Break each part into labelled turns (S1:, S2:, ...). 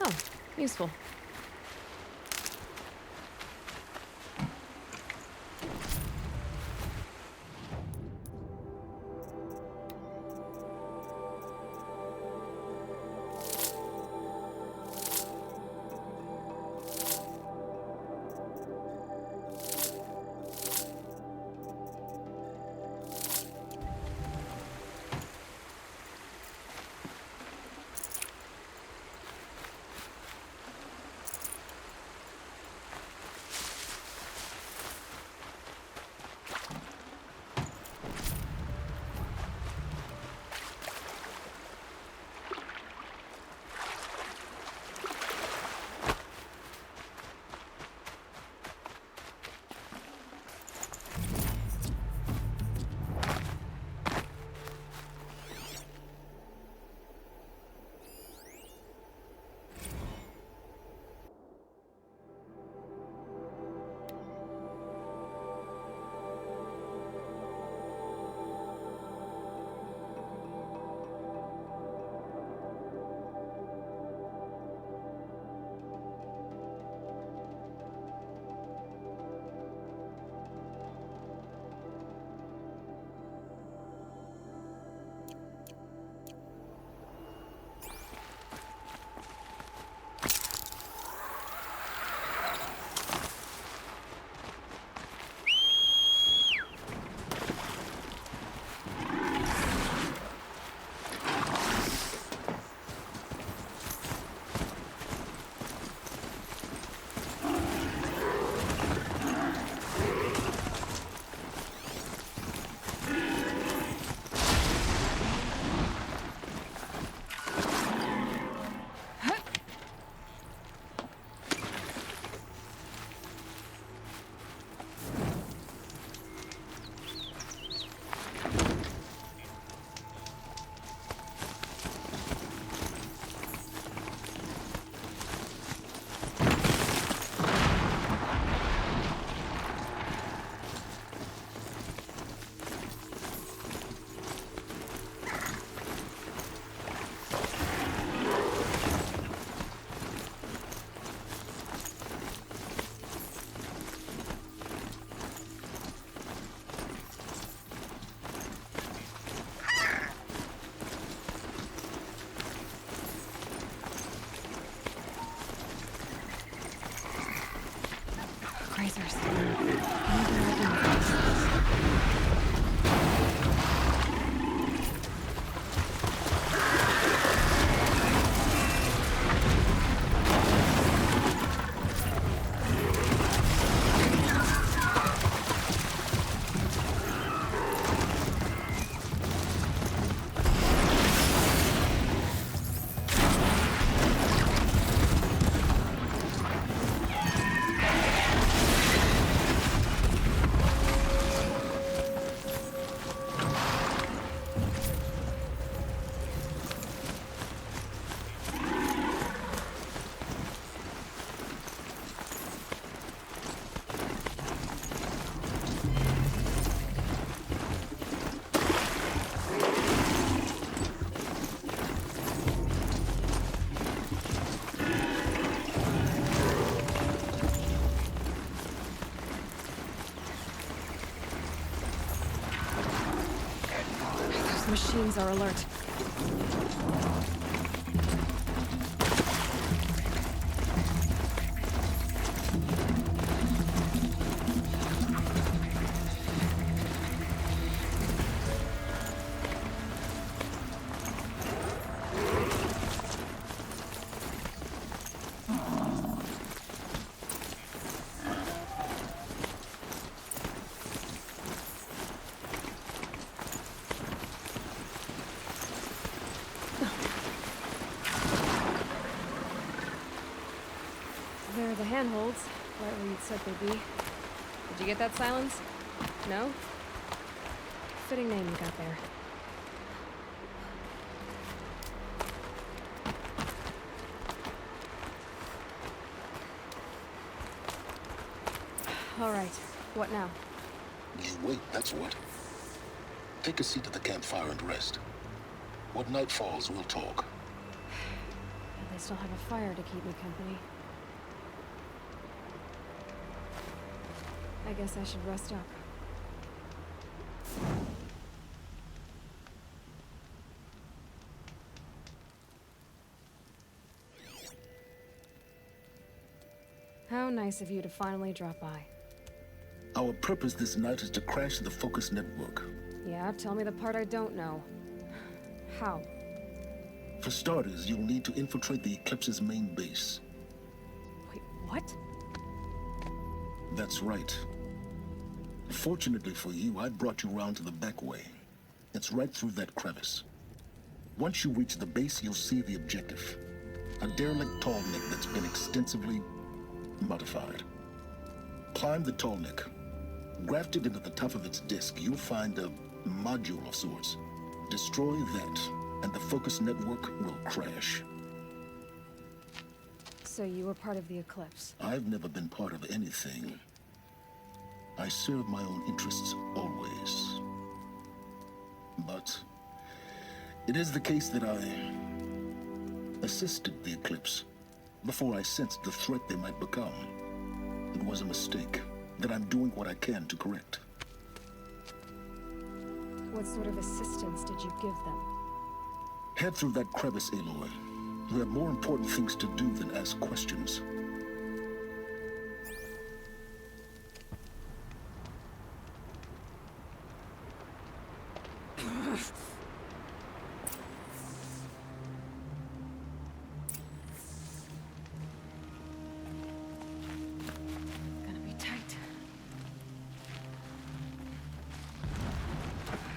S1: Oh, useful. Grazers. Machines are alert. There are the handholds, right where you'd said they'd be. Did you get that, Silence? No? Fitting name you got there. All right, what now?
S2: You wait, that's what. Take a seat at the campfire and rest. When night falls, we'll talk.
S1: still have a fire to keep me company. I guess I should rest up. How nice of you to finally drop by.
S2: Our purpose this night is to crash the Focus network.
S1: Yeah, tell me the part I don't know. How?
S2: For starters, you'll need to infiltrate the Eclipse's main base.
S1: Wait, what?
S2: That's right. Fortunately for you, I brought you round to the back way. It's right through that crevice. Once you reach the base, you'll see the objective. A derelict tall neck that's been extensively modified. Climb the tall neck. Grafted into the top of its disk, you'll find a module of sorts. Destroy that, and the Focus network will crash.
S1: So you were part of the Eclipse?
S2: I've never been part of anything. I serve my own interests always. But it is the case that I assisted the Eclipse before I sensed the threat they might become. It was a mistake that I'm doing what I can to correct.
S1: What sort of assistance did you give them?
S2: Head through that crevice, Aloy. We have more important things to do than ask questions.
S1: Gonna be tight.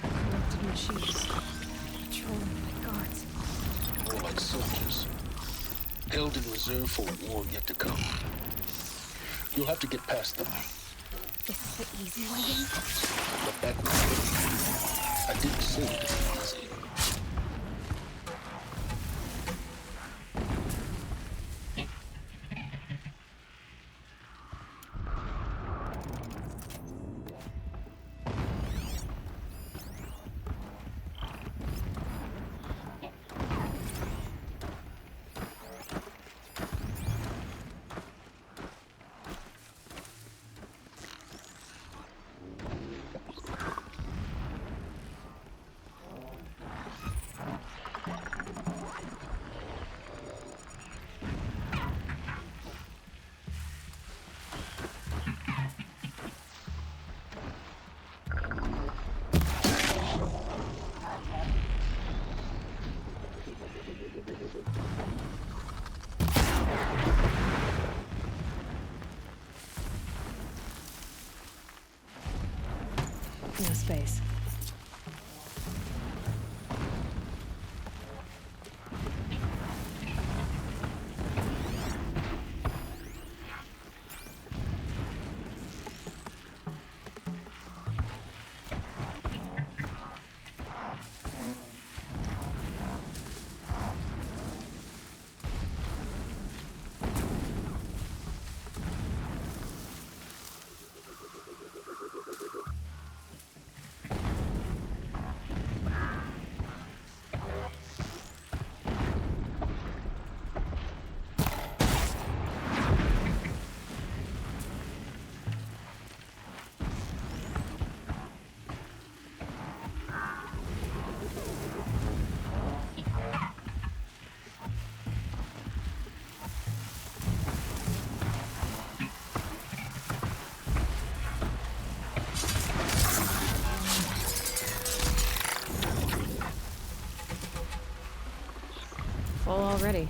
S1: Corrupted machines. Patrolling like guards.
S2: More like soldiers. Held in reserve for a war yet to come. You'll have to get past them.
S1: This is the easy way in?
S2: The back way. I didn't say it was easy.
S1: No space. Full already.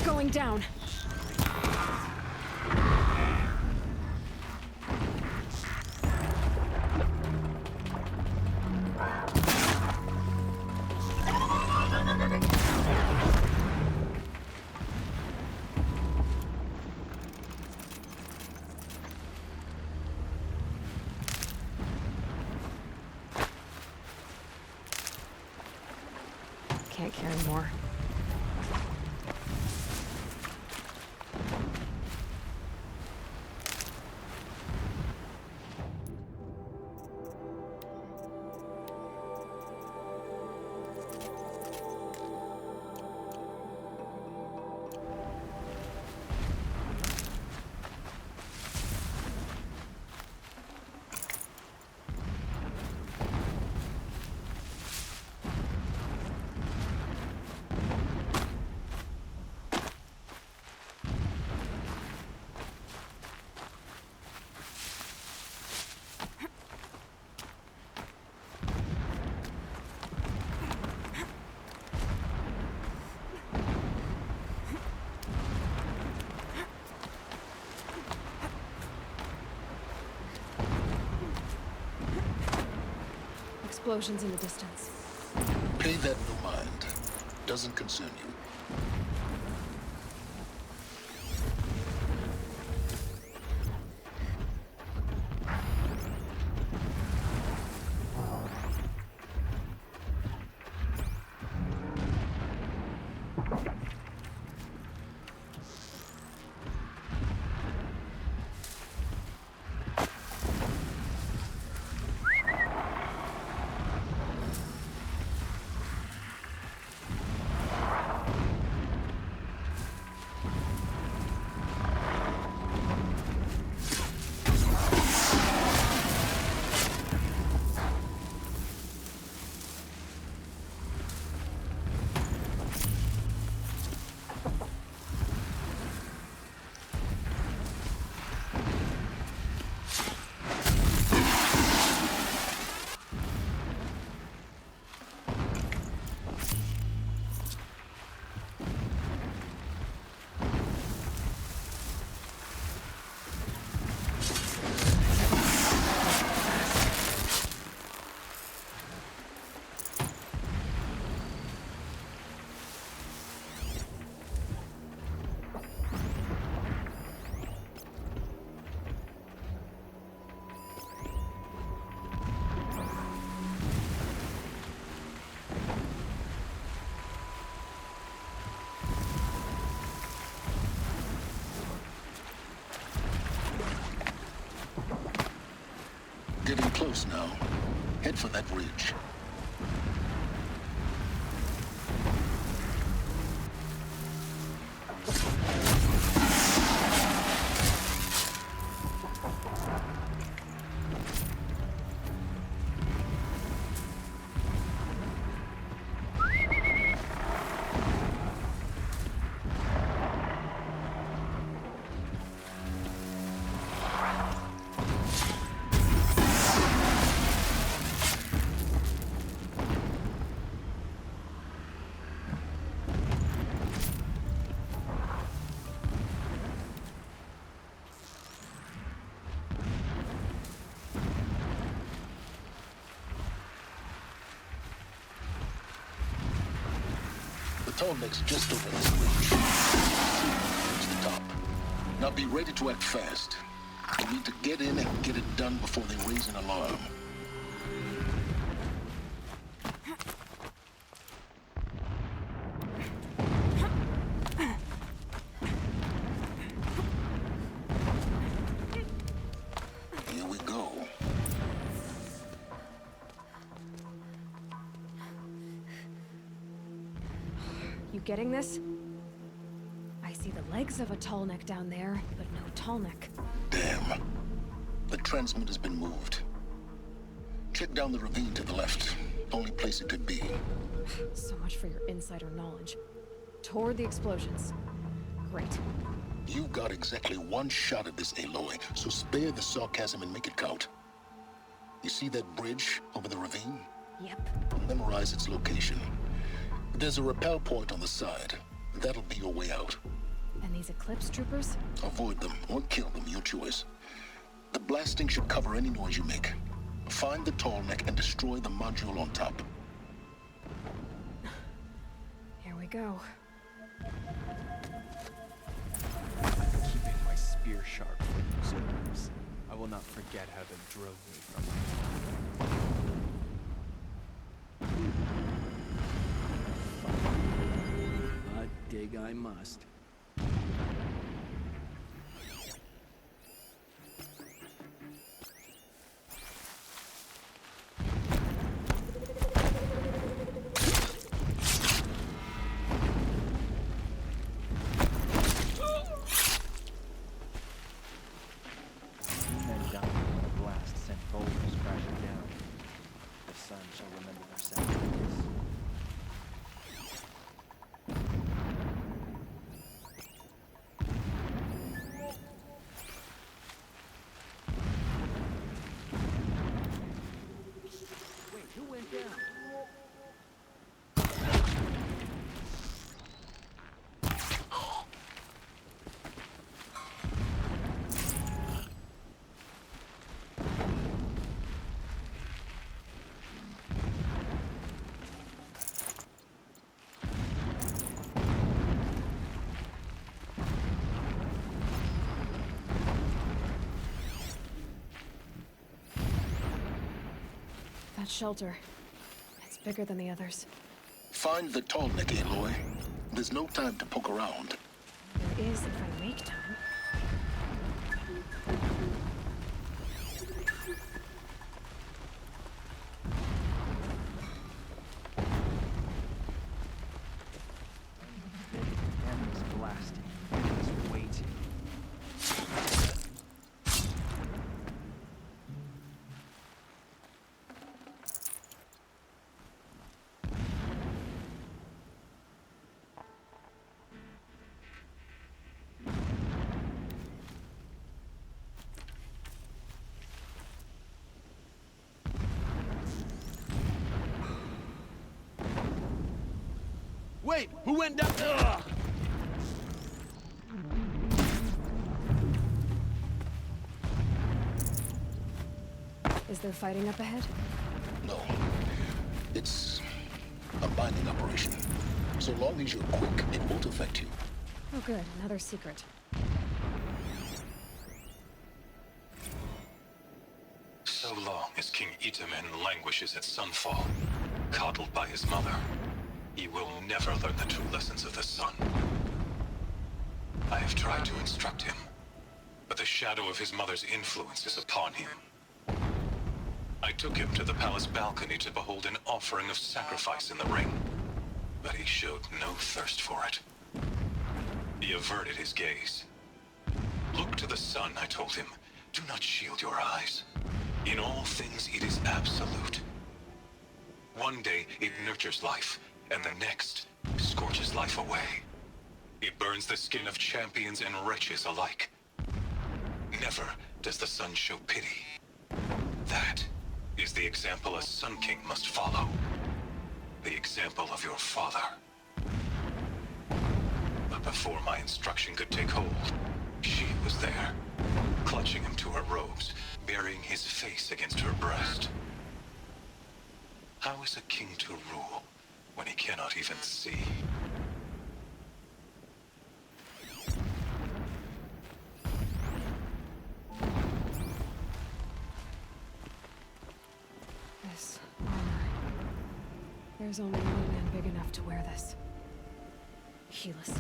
S1: Going down. hearing more. Explosions in the distance.
S2: Pay that no mind. Doesn't concern you. Getting close now. Head for that ridge. The tall neck's just over this ridge. Reach the top. Now be ready to act fast. You need to get in and get it done before they raise an alarm. Here we go.
S1: You getting this? I see the legs of a tall neck down there, but no tall neck.
S2: Damn. The transmitter's been moved. Check down the ravine to the left. Only place it could be.
S1: So much for your insider knowledge. Toward the explosions. Great.
S2: You got exactly one shot at this, Aloy, so spare the sarcasm and make it count. You see that bridge over the ravine?
S1: Yep.
S2: Memorize its location. There's a rappel point on the side. That'll be your way out.
S1: And these Eclipse troopers?
S2: Avoid them or kill them, your choice. The blasting should cover any noise you make. Find the tall neck and destroy the module on top.
S1: Here we go.
S3: Keeping my spear sharp for usurpers. I will not forget how they drove me from my home. I must.
S4: Men died when a blast sent boulders crashing down. The sun shall remember their sacrifice. Wait, who went down?
S1: That shelter. It's bigger than the others.
S2: Find the tall neck, Aloy. There's no time to poke around.
S1: There is if I make time.
S4: Enemies blasting. Enemies waiting.
S3: Wait, who went down? Ugh!
S1: Is there fighting up ahead?
S2: No. It's a binding operation. So long as you're quick, it won't affect you.
S1: Oh good, another secret.
S5: So long as King Itamen languishes at Sunfall, coddled by his mother, he will never learn the true lessons of the sun. I have tried to instruct him, but the shadow of his mother's influence is upon him. I took him to the palace balcony to behold an offering of sacrifice in the ring, but he showed no thirst for it. He averted his gaze. Look to the sun, I told him. Do not shield your eyes. In all things, it is absolute. One day, it nurtures life, and the next, scorches life away. It burns the skin of champions and wretches alike. Never does the sun show pity. That is the example a Sun King must follow. The example of your father. But before my instruction could take hold, she was there, clutching him to her robes, burying his face against her breast. How is a king to rule when he cannot even see?
S1: This armor. There's only one man big enough to wear this. Helis.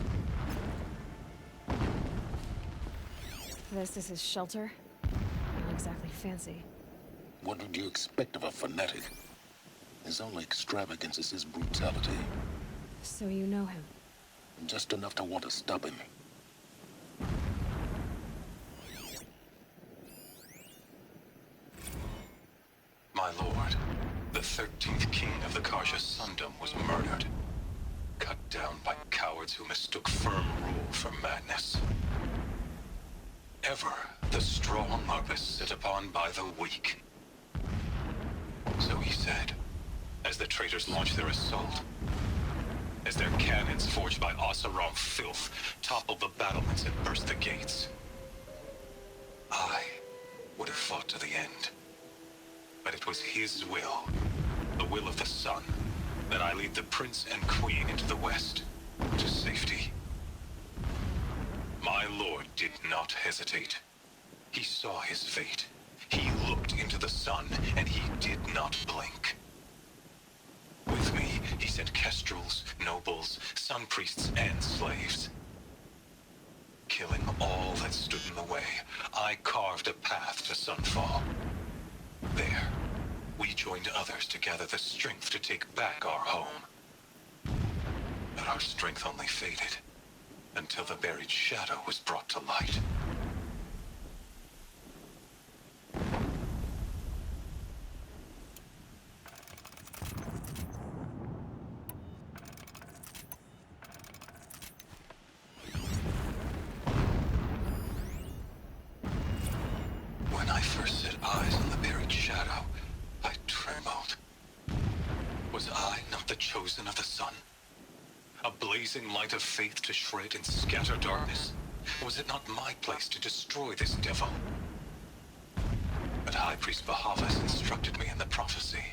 S1: This is his shelter. Not exactly fancy.
S2: What would you expect of a fanatic? His only extravagance is his brutality.
S1: So you know him.
S2: Just enough to want to stop him.
S5: My lord, the 13th king of the Karja Sundom was murdered. Cut down by cowards who mistook firm rule for madness. Ever the strong are beset upon by the weak. So he said, as the traitors launched their assault. As their cannons forged by Oseram filth toppled the battlements and burst the gates. I would have fought to the end. But it was his will, the will of the sun, that I lead the prince and queen into the west, to safety. My lord did not hesitate. He saw his fate. He looked into the sun, and he did not blink. With me, he sent kestrels, nobles, sun priests and slaves. Killing all that stood in the way, I carved a path to Sunfall. There, we joined others to gather the strength to take back our home. But our strength only faded until the buried shadow was brought to light. When I first set eyes on the buried shadow, I trembled. Was I not the chosen of the sun? A blazing light of faith to shred and scatter darkness? Was it not my place to destroy this devil? But High Priest Bahavas instructed me in the prophecy,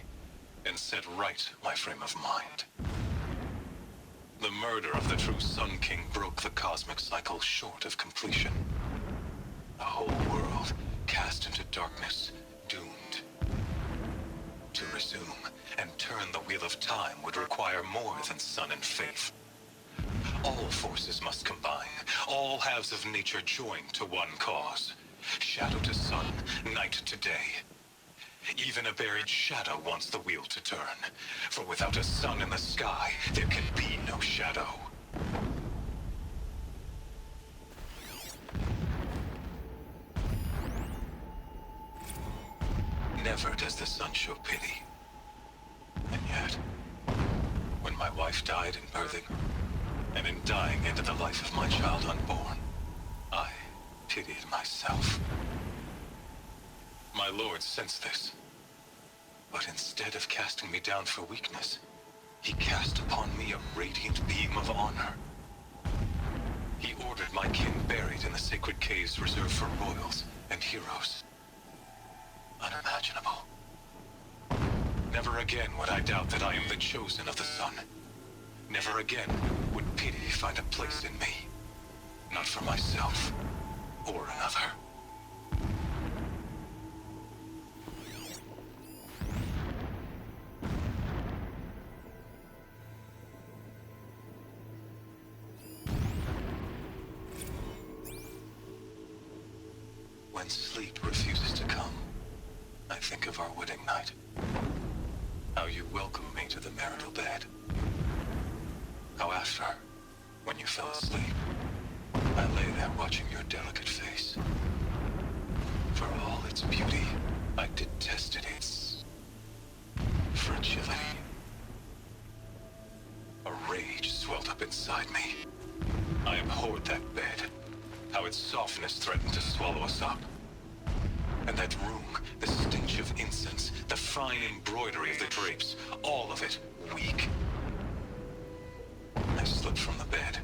S5: and set right my frame of mind. The murder of the true Sun King broke the cosmic cycle short of completion. The whole world cast into darkness, doomed. To resume and turn the wheel of time would require more than sun and faith. All forces must combine, all halves of nature join to one cause. Shadow to sun, night to day. Even a buried shadow wants the wheel to turn, for without a sun in the sky, there can be no shadow. Never does the sun show pity. And yet, when my wife died in birthing, and in dying into the life of my child unborn, I pitied myself. My lord sensed this, but instead of casting me down for weakness, he cast upon me a radiant beam of honor. He ordered my kin buried in the sacred caves reserved for royals and heroes. Unimaginable. Never again would I doubt that I am the chosen of the sun. Never again would pity find a place in me. Not for myself or another. When sleep refuses to come, I think of our wedding night. How you welcomed me to the marital bed. How after, when you fell asleep, I lay there watching your delicate face. For all its beauty, I detested its fragility. A rage swelled up inside me. I abhorred that bed, how its softness threatened to swallow us up. And that room, the stench of incense, the fine embroidery of the drapes, all of it weak. I slipped from the bed,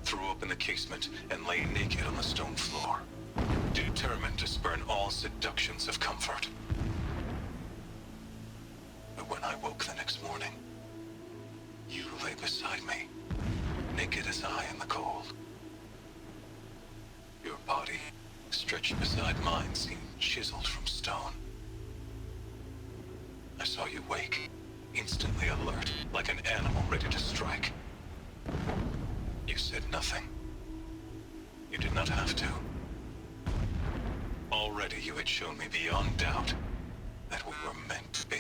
S5: threw open the casement, and lay naked on the stone floor, determined to spurn all seductions of comfort. But when I woke the next morning, you lay beside me, naked as I in the cold. Your body, stretched beside mine, seemed chiseled from stone. I saw you wake, instantly alert, like an animal ready to strike. You said nothing. You did not have to. Already you had shown me beyond doubt that we were meant to be.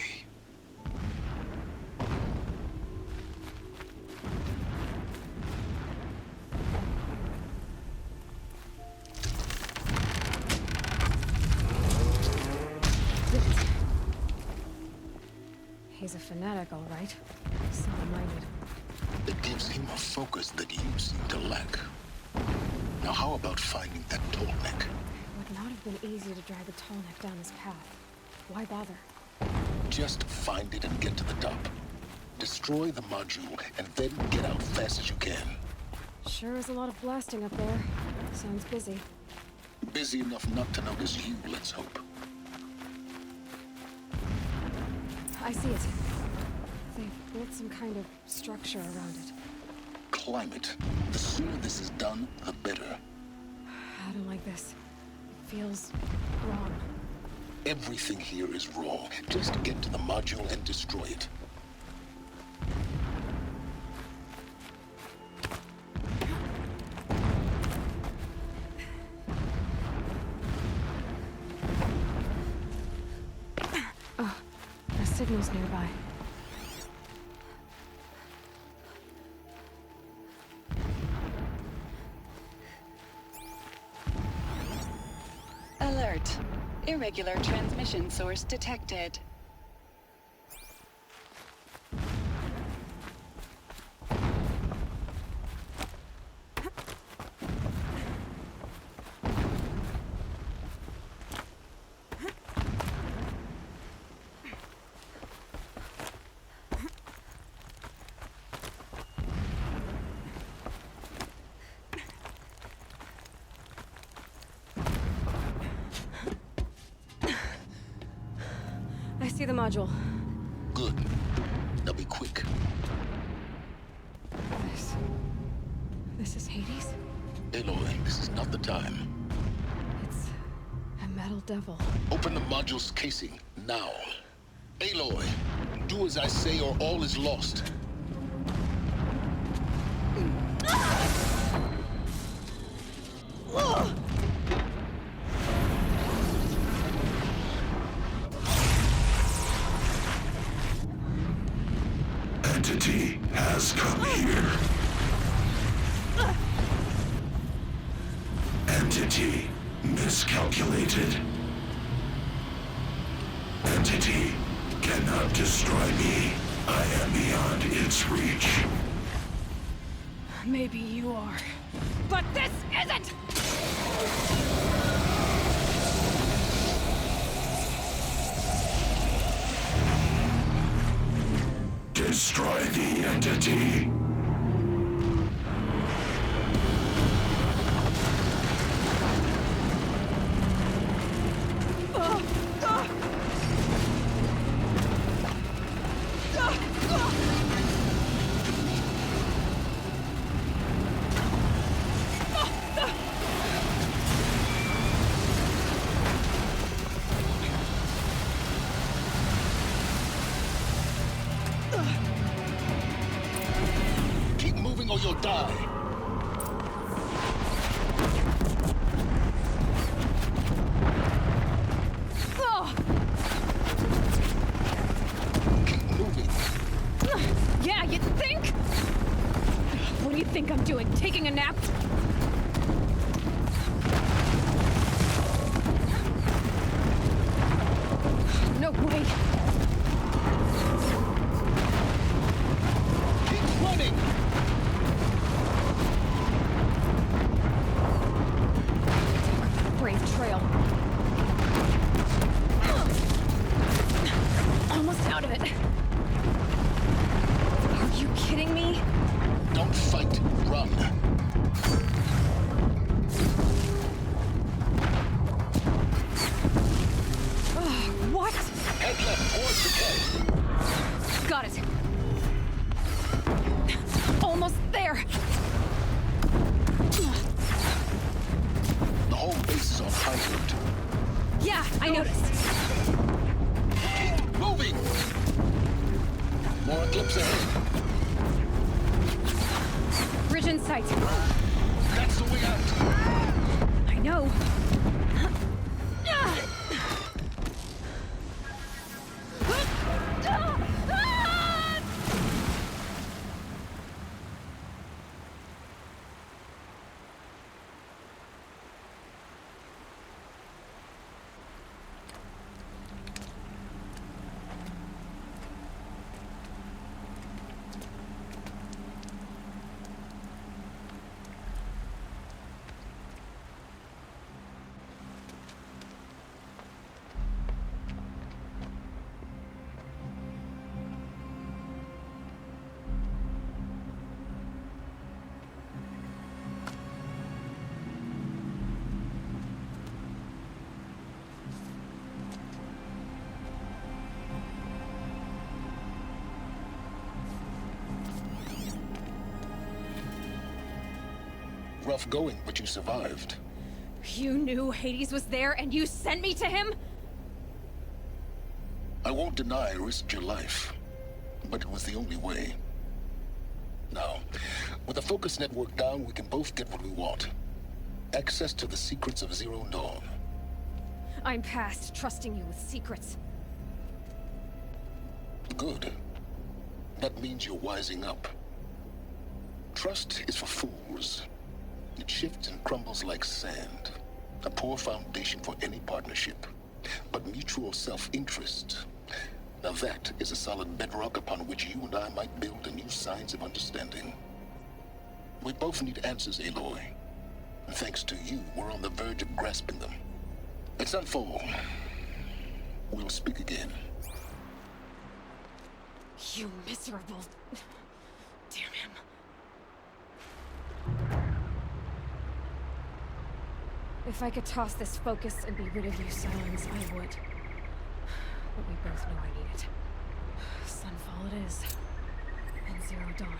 S1: He's a fanatic, all right. Single-minded.
S2: It gives him a focus that you seem to lack. Now how about finding that tall neck?
S1: It would not have been easy to drag a tall neck down this path. Why bother?
S2: Just find it and get to the top. Destroy the module and then get out fast as you can.
S1: Sure is a lot of blasting up there. Sounds busy.
S2: Busy enough not to notice you, let's hope.
S1: I see it. They've built some kind of structure around it.
S2: Climb it. The sooner this is done, the better.
S1: I don't like this. It feels wrong.
S2: Everything here is wrong. Just get to the module and destroy it.
S1: signals nearby.
S6: Alert. Irregular transmission source detected.
S1: I see the module.
S2: Good. Now be quick.
S1: This is Hades?
S2: Aloy, this is not the time.
S1: It's a metal devil.
S2: Open the module's casing, now. Aloy, do as I say or all is lost.
S7: Entity has come here. Entity miscalculated. Entity cannot destroy me. I am beyond its reach.
S1: Maybe you are. But this isn't!
S7: Destroy the entity.
S2: Keep moving or you'll die. Keep moving.
S1: Yeah, you think? What do you think I'm doing? Taking a nap? No way.
S2: Keep running.
S1: Brave trail. Almost out of it. Are you kidding me?
S2: Don't fight, run.
S1: What?
S2: Head left towards the cave.
S1: Got it. Almost there.
S2: The whole base is on high alert.
S1: Yeah, I noticed.
S2: Keep moving. More eclipse ahead.
S1: Bridge in sight.
S2: That's the way out.
S1: I know.
S2: Rough going, but you survived.
S1: You knew Hades was there and you sent me to him?
S2: I won't deny I risked your life, but it was the only way. Now, with the focus network down, we can both get what we want. Access to the secrets of Zero Dawn.
S1: I'm past trusting you with secrets.
S2: Good. That means you're wising up. Trust is for fools. It shifts and crumbles like sand. A poor foundation for any partnership. But mutual self-interest, now that is a solid bedrock upon which you and I might build a new science of understanding. We both need answers, Aloy. And thanks to you, we're on the verge of grasping them. Let's unfold. We'll speak again.
S1: You miserable... Damn him. If I could toss this focus and be rid of you, Silence, I would. But we both know I need it. Sunfall it is. And Zero Dawn.